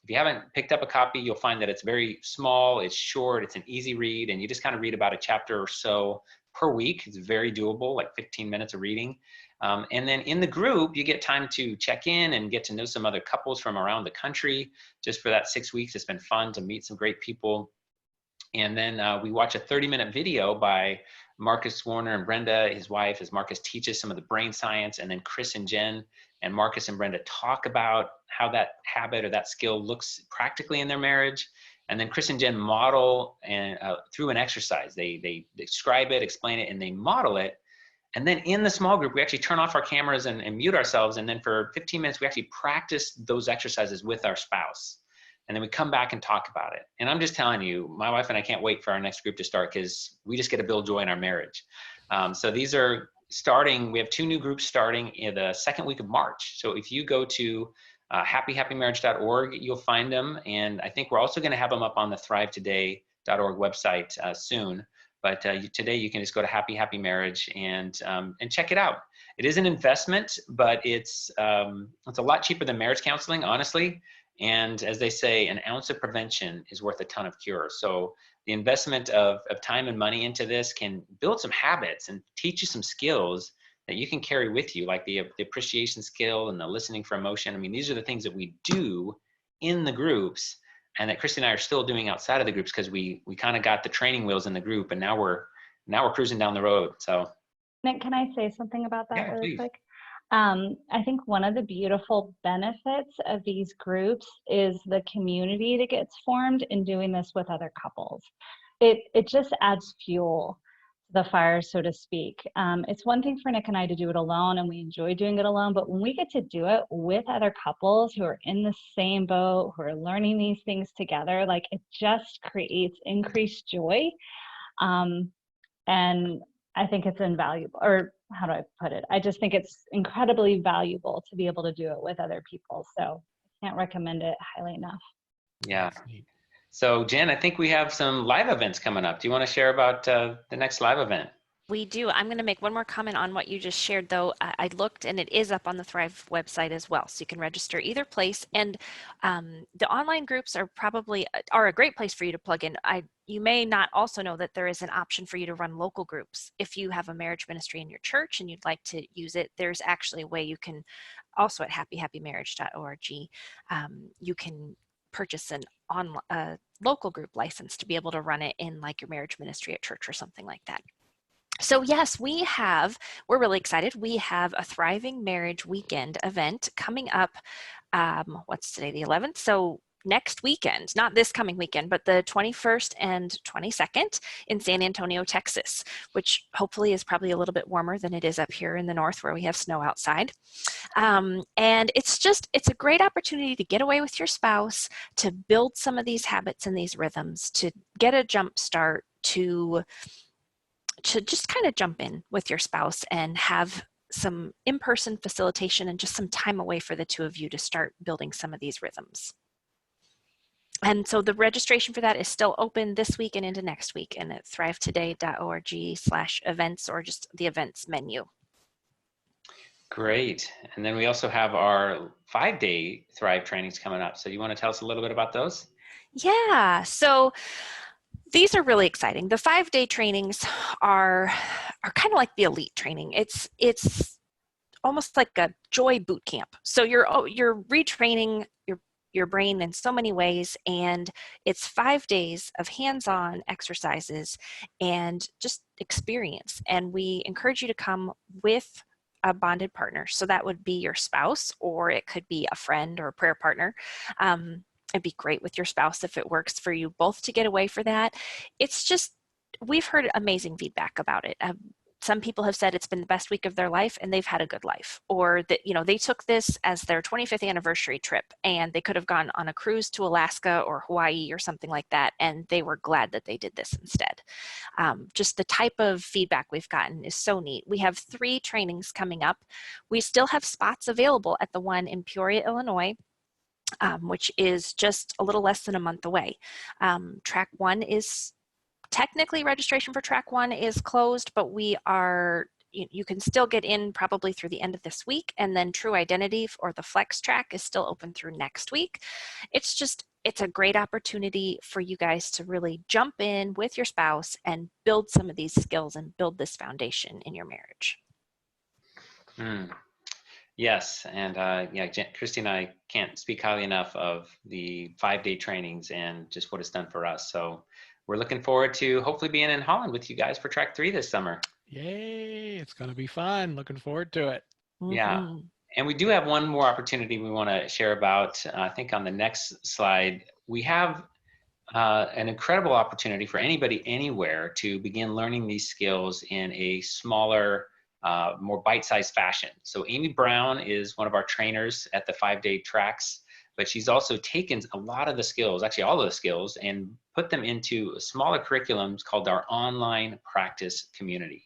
If you haven't picked up a copy, you'll find that it's very small, it's short, it's an easy read, and you just kind of read about a chapter or so per week. It's very doable, like 15 minutes of reading. And then in the group, you get time to check in and get to know some other couples from around the country. Just for that 6 weeks, it's been fun to meet some great people. And then we watch a 30-minute video by Marcus Warner and Brenda, his wife, as Marcus teaches some of the brain science. And then Chris and Jen and Marcus and Brenda talk about how that habit or that skill looks practically in their marriage. And then Chris and Jen model and through an exercise. They describe it, explain it, and they model it. And then in the small group, we actually turn off our cameras and mute ourselves. And then for 15 minutes, we actually practice those exercises with our spouse. And then we come back and talk about it. And I'm just telling you, my wife and I can't wait for our next group to start, because we just get to build joy in our marriage. So these are we have 2 new groups starting in the second week of March. So if you go to happyhappymarriage.org, you'll find them. And I think we're also going to have them up on the thrivetoday.org website soon. But today you can just go to Happy Happy Marriage and check it out. It is an investment, but it's a lot cheaper than marriage counseling, honestly. And as they say, an ounce of prevention is worth a ton of cure. So the investment of time and money into this can build some habits and teach you some skills that you can carry with you, like the appreciation skill and the listening for emotion. I mean, these are the things that we do in the groups and that Christy and I are still doing outside of the groups because we kind of got the training wheels in the group, and now we're cruising down the road. So Nick, can I say something about that yeah, really please. quick? I think one of the beautiful benefits of these groups is the community that gets formed in doing this with other couples. It just adds fuel to the fire, so to speak. It's one thing for Nick and I to do it alone, and we enjoy doing it alone, but when we get to do it with other couples who are in the same boat, who are learning these things together, like, it just creates increased joy. And I think it's invaluable, or how do I put it? I just think it's incredibly valuable to be able to do it with other people. So I can't recommend it highly enough. Yeah. So Jen, I think we have some live events coming up. Do you want to share about the next live event? We do. I'm going to make one more comment on what you just shared, though. I looked, and it is up on the Thrive website as well, so you can register either place. And the online groups are a great place for you to plug in. You may not also know that there is an option for you to run local groups. If you have a marriage ministry in your church and you'd like to use it, there's actually a way you can, also at happyhappymarriage.org, you can purchase a local group license to be able to run it in, like, your marriage ministry at church or something like that. So yes, we're really excited. We have a Thriving Marriage Weekend event coming up, what's today, the 11th? So next weekend, not this coming weekend, but the 21st and 22nd in San Antonio, Texas, which hopefully is probably a little bit warmer than it is up here in the north where we have snow outside. And it's a great opportunity to get away with your spouse, to build some of these habits and these rhythms, to get a jump start, to just kind of jump in with your spouse and have some in-person facilitation and just some time away for the two of you to start building some of these rhythms. And so the registration for that is still open this week and into next week, and at thrivetoday.org/events, or just the events menu. Great. And then we also have our 5-day Thrive trainings coming up. So you want to tell us a little bit about those? Yeah. So these are really exciting. The 5-day trainings are kind of like the elite training. It's almost like a joy boot camp. So you're retraining your brain in so many ways, and it's 5 days of hands-on exercises and just experience. And we encourage you to come with a bonded partner. So that would be your spouse, or it could be a friend or a prayer partner. It'd be great with your spouse if it works for you both to get away for that. It's just, we've heard amazing feedback about it. Some people have said it's been the best week of their life and they've had a good life, or that, they took this as their 25th anniversary trip and they could have gone on a cruise to Alaska or Hawaii or something like that, and they were glad that they did this instead. Just the type of feedback we've gotten is so neat. We have 3 trainings coming up. We still have spots available at the one in Peoria, Illinois, which is just a little less than a month away. Track 1 is technically, registration for track 1 is closed, but you can still get in probably through the end of this week, and then True Identity, or the Flex track, is still open through next week. It's a great opportunity for you guys to really jump in with your spouse and build some of these skills and build this foundation in your marriage. Yes, and Christy and I can't speak highly enough of the 5-day trainings and just what it's done for us. So we're looking forward to hopefully being in Holland with you guys for track 3 this summer. Yay, it's going to be fun. Looking forward to it. Mm-hmm. Yeah, and we do have one more opportunity we want to share about. I think on the next slide, we have an incredible opportunity for anybody anywhere to begin learning these skills in a smaller, more bite-sized fashion. So Amy Brown is one of our trainers at the 5-day tracks, but she's also taken a lot of the skills, actually all of the skills, and put them into smaller curriculums called our online practice community.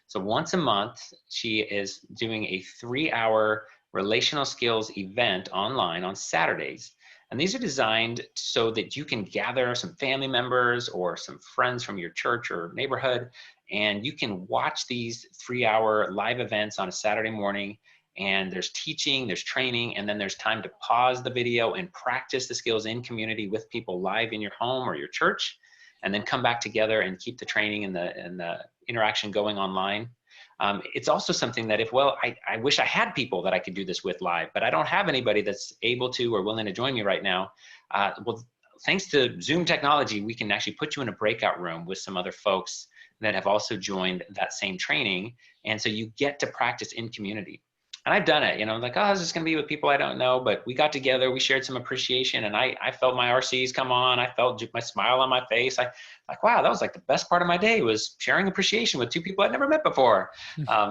So once a month, she is doing a 3-hour relational skills event online on Saturdays. And these are designed so that you can gather some family members or some friends from your church or neighborhood, and you can watch these 3-hour live events on a Saturday morning. And there's teaching, there's training, and then there's time to pause the video and practice the skills in community with people live in your home or your church, and then come back together and keep the training and the interaction going online. It's also something that I wish I had people that I could do this with live, but I don't have anybody that's able to or willing to join me right now. Well, thanks to Zoom technology, we can actually put you in a breakout room with some other folks that have also joined that same training. And so you get to practice in community. And I've done it, like, oh, I was just going to be with people I don't know, but we got together, we shared some appreciation, and I felt my RCs come on. I felt my smile on my face. Wow, that was like the best part of my day, was sharing appreciation with 2 people I'd never met before.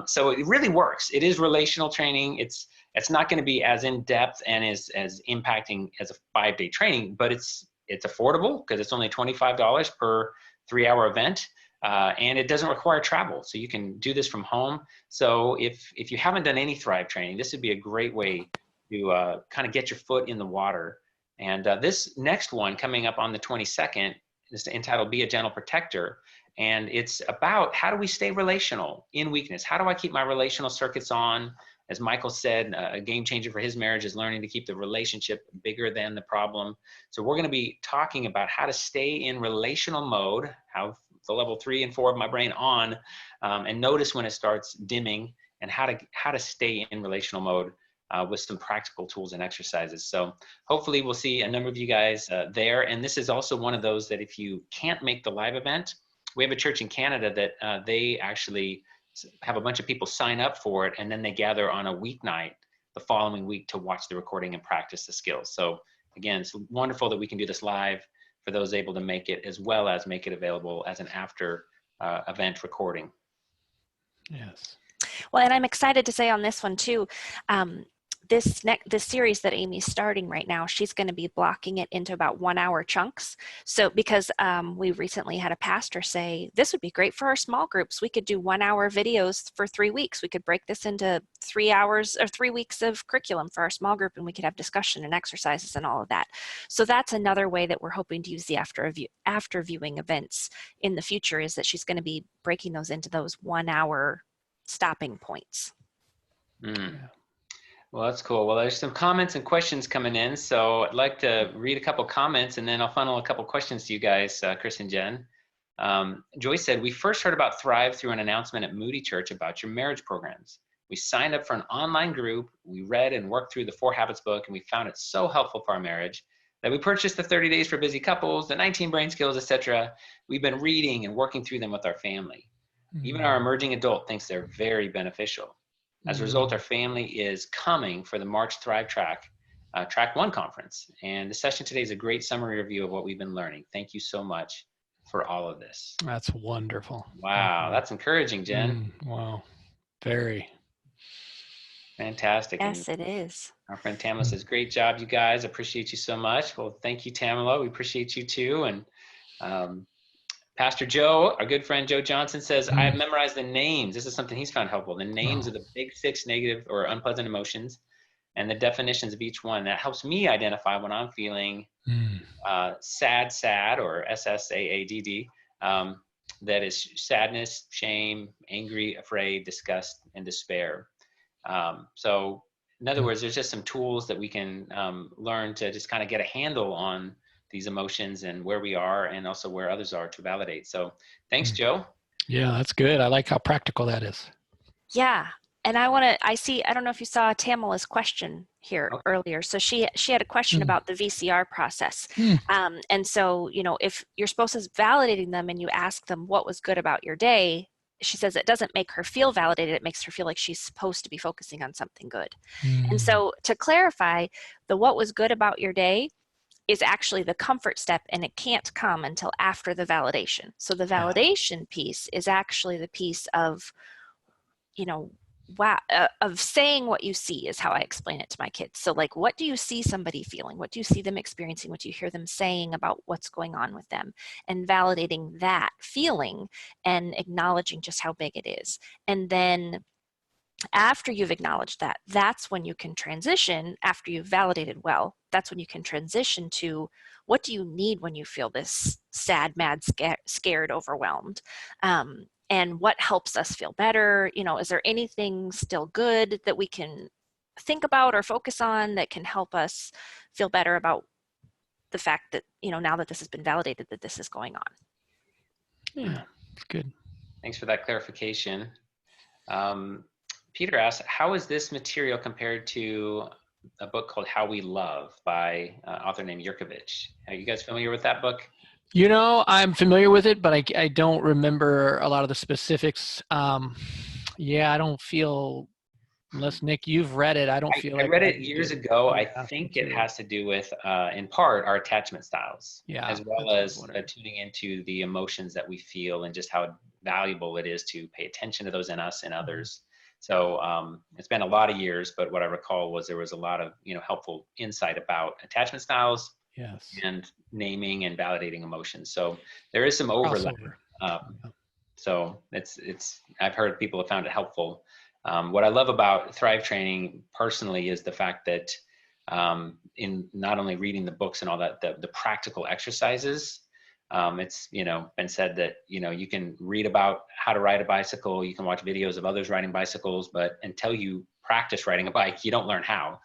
So it really works. It is relational training. It's not going to be as in depth and as impacting as a 5-day training, but it's affordable because it's only $25 per 3-hour event. And it doesn't require travel, so you can do this from home. So if you haven't done any Thrive training, this would be a great way to kind of get your foot in the water. And this next one coming up on the 22nd is entitled Be a Gentle Protector. And it's about how do we stay relational in weakness? How do I keep my relational circuits on? As Michael said, a game changer for his marriage is learning to keep the relationship bigger than the problem. So we're going to be talking about how to stay in relational mode, how the level 3 and 4 of my brain on, and notice when it starts dimming, and how to stay in relational mode with some practical tools and exercises. So hopefully we'll see a number of you guys there. And this is also one of those that if you can't make the live event, we have a church in Canada that they actually have a bunch of people sign up for it, and then they gather on a weeknight the following week to watch the recording and practice the skills. So again, it's wonderful that we can do this live for those able to make it, as well as make it available as an after event recording. Yes. Well, and I'm excited to say on this one too, this series that Amy's starting right now, she's going to be blocking it into about 1-hour chunks. So because we recently had a pastor say, this would be great for our small groups. We could do 1-hour videos for 3 weeks. We could break this into 3 hours or 3 weeks of curriculum for our small group, and we could have discussion and exercises and all of that. So that's another way that we're hoping to use the after viewing events in the future, is that she's going to be breaking those into those 1-hour stopping points. Well, that's cool. Well, there's some comments and questions coming in. So I'd like to read a couple comments, and then I'll funnel a couple questions to you guys, Chris and Jen. Joyce said, we first heard about Thrive through an announcement at Moody Church about your marriage programs. We signed up for an online group. We read and worked through the 4 Habits book, and we found it so helpful for our marriage that we purchased the 30 Days for Busy Couples, the 19 Brain Skills, etc. We've been reading and working through them with our family. Even our emerging adult thinks they're very beneficial. As a result, our family is coming for the March Thrive Track 1 conference. And the session today is a great summary review of what we've been learning. Thank you so much for all of this. That's wonderful. Wow, that's encouraging, Jen. Wow, very. Fantastic. Yes, it is. Our friend Tamala says, great job, you guys. Appreciate you so much. Well, thank you, Tamala. We appreciate you too. And Pastor Joe, our good friend Joe Johnson, says, I have memorized the names. This is something he's found helpful. The names of the big 6 negative or unpleasant emotions and the definitions of each one. That helps me identify when I'm feeling sad, or SSAADD. That is sadness, shame, angry, afraid, disgust, and despair. So in other words, there's just some tools that we can learn to just kind of get a handle on these emotions and where we are, and also where others are, to validate. So thanks, Joe. Yeah, that's good. I like how practical that is. Yeah. And I don't know if you saw Tamala's question here earlier. So she had a question about the VCR process. And so, if you're supposed to validating them and you ask them what was good about your day, she says it doesn't make her feel validated. It makes her feel like she's supposed to be focusing on something good. And so to clarify, the what was good about your day is actually the comfort step, and it can't come until after the validation. So the validation piece is actually the piece of, wow, of saying what you see is how I explain it to my kids. So like, what do you see somebody feeling? What do you see them experiencing? What do you hear them saying about what's going on with them? And validating that feeling and acknowledging just how big it is. And then after you've acknowledged that, that's when you can transition, after you've validated well, that's when you can transition to what do you need when you feel this sad, mad, scared, overwhelmed? And what helps us feel better? You know, is there anything still good that we can think about or focus on that can help us feel better about the fact that, you know, now that this has been validated, that this is going on? Yeah, it's good. Thanks for that clarification. Peter asked, how is this material compared to a book called How We Love by an author named Yurkovich? Are you guys familiar with that book? You know, I'm familiar with it, but I don't remember a lot of the specifics. Yeah, I don't feel, unless Nick, you've read it, I don't feel I like read it years ago. Yeah, I think me it too. has to do with, in part, our attachment styles, Yeah, as well that's what I was as wondering. tuning into the emotions that we feel and just how valuable it is to pay attention to those in us and others. So it's been a lot of years, but what I recall was there was a lot of, you know, helpful insight about attachment styles Yes. and naming and validating emotions. So there is some overlap. Crossover. So I've heard people have found it helpful. What I love about Thrive Training personally is the fact that in not only reading the books and all that, the practical exercises, it's, you know, been said that, you know, you can read about how to ride a bicycle, you can watch videos of others riding bicycles, but until you practice riding a bike, you don't learn how.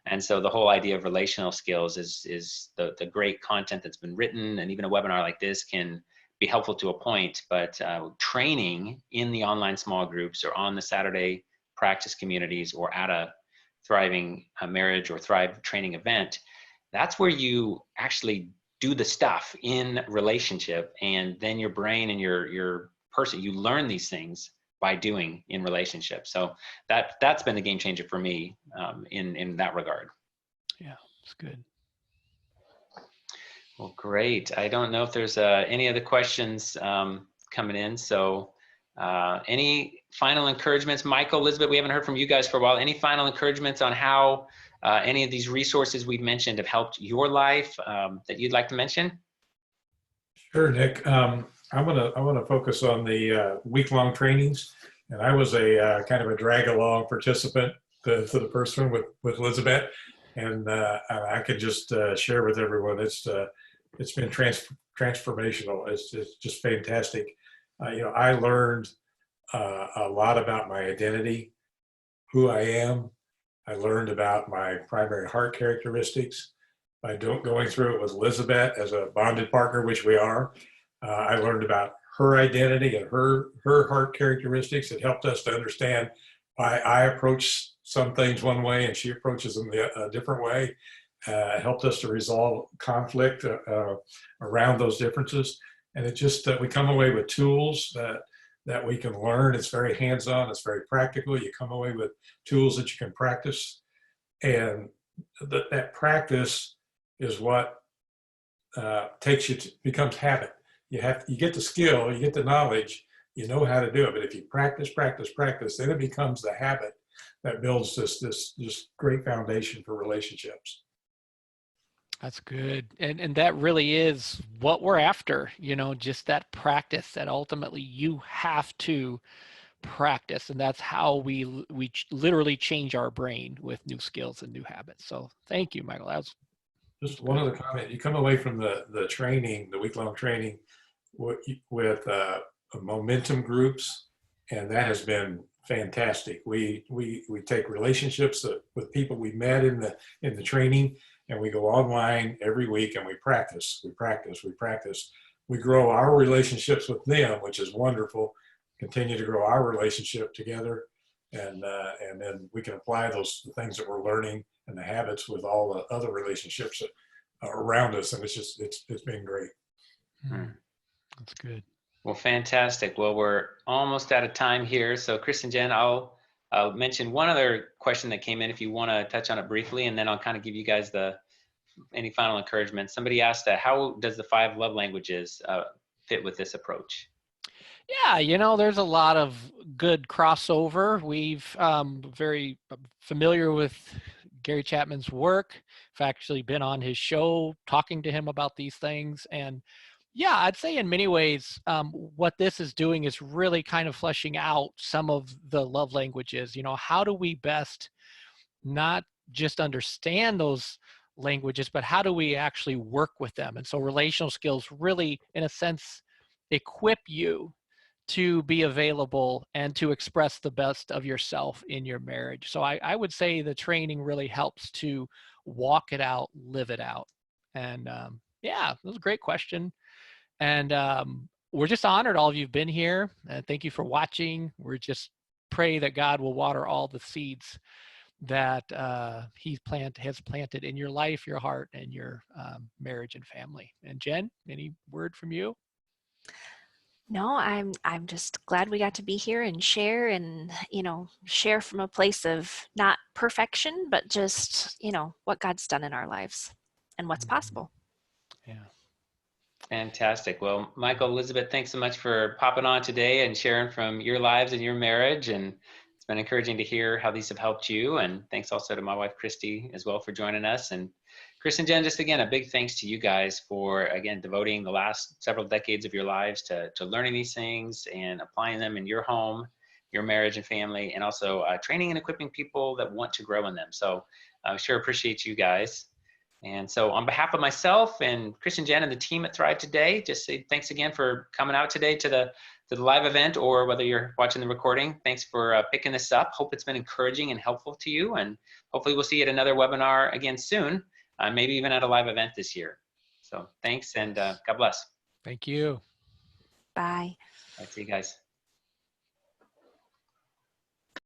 And so the whole idea of relational skills is the great content that's been written, and even a webinar like this can be helpful to a point, but training in the online small groups or on the Saturday practice communities or at a thriving marriage or Thrive training event, that's where you actually do the stuff in relationship, and then your brain and your person, you learn these things by doing in relationship. So that's been a game changer for me in that regard. Yeah, it's good. Well, great. I don't know if there's any other questions coming in. So any final encouragements? Michael, Elizabeth, we haven't heard from you guys for a while. Any final encouragements on how any of these resources we've mentioned have helped your life that you'd like to mention? Sure, Nick. I want to focus on the week-long trainings, and I was a kind of a drag-along participant to the first one with Elizabeth, and I can just share with everyone it's been transformational. It's just fantastic. You know, I learned a lot about my identity, who I am. I learned about my primary heart characteristics by going through it with Elizabeth as a bonded partner, which we are. I learned about her identity and her heart characteristics. It helped us to understand why I approach some things one way and she approaches them a different way. It helped us to resolve conflict around those differences. And it just, we come away with tools that we can learn. It's very hands-on, it's very practical. You come away with tools that you can practice. And that practice is what takes you to, becomes habit. You get the skill, you get the knowledge, you know how to do it. But if you practice, then it becomes the habit that builds this great foundation for relationships. That's good. And that really is what we're after, you know, just that practice that ultimately you have to practice. And that's how we literally change our brain with new skills and new habits. So thank you, Michael. That was just one other comment. You come away from the training, the week-long training with momentum groups, and that has been fantastic. We take relationships with people we met in the training, and we go online every week and we practice. We grow our relationships with them, which is wonderful. Continue to grow our relationship together, and then we can apply the things that we're learning and the habits with all the other relationships around us, and it's been great. That's good. Well, fantastic. Well, we're almost out of time here. So Chris and Jen, I'll mention one other question that came in if you want to touch on it briefly, and then I'll kind of give you guys any final encouragement. Somebody asked, how does the 5 love languages fit with this approach? Yeah, you know, there's a lot of good crossover. We've very familiar with Gary Chapman's work. I've actually been on his show talking to him about these things. And yeah, I'd say in many ways, what this is doing is really kind of fleshing out some of the love languages. You know, how do we best not just understand those languages, but how do we actually work with them? And so relational skills really, in a sense, equip you to be available and to express the best of yourself in your marriage. So I would say the training really helps to walk it out, live it out. And yeah, that was a great question. And we're just honored all of you have been here. Thank you for watching. We're just pray that God will water all the seeds that he has planted in your life, your heart, and your marriage and family. And Jen, any word from you? No, I'm just glad we got to be here and share share from a place of not perfection, but just, what God's done in our lives and what's possible. Yeah. Fantastic. Well, Michael, Elizabeth, thanks so much for popping on today and sharing from your lives and your marriage. And it's been encouraging to hear how these have helped you. And thanks also to my wife, Christy, as well for joining us. And Chris and Jen, just again, a big thanks to you guys for, again, devoting the last several decades of your lives to learning these things and applying them in your home, your marriage and family, and also training and equipping people that want to grow in them. So I sure appreciate you guys. And so on behalf of myself and Chris and Jen and the team at Thrive Today, just say thanks again for coming out today to the live event, or whether you're watching the recording. Thanks for picking this up. Hope it's been encouraging and helpful to you. And hopefully we'll see you at another webinar again soon, maybe even at a live event this year. So thanks, and God bless. Thank you. Bye. All right, see you guys.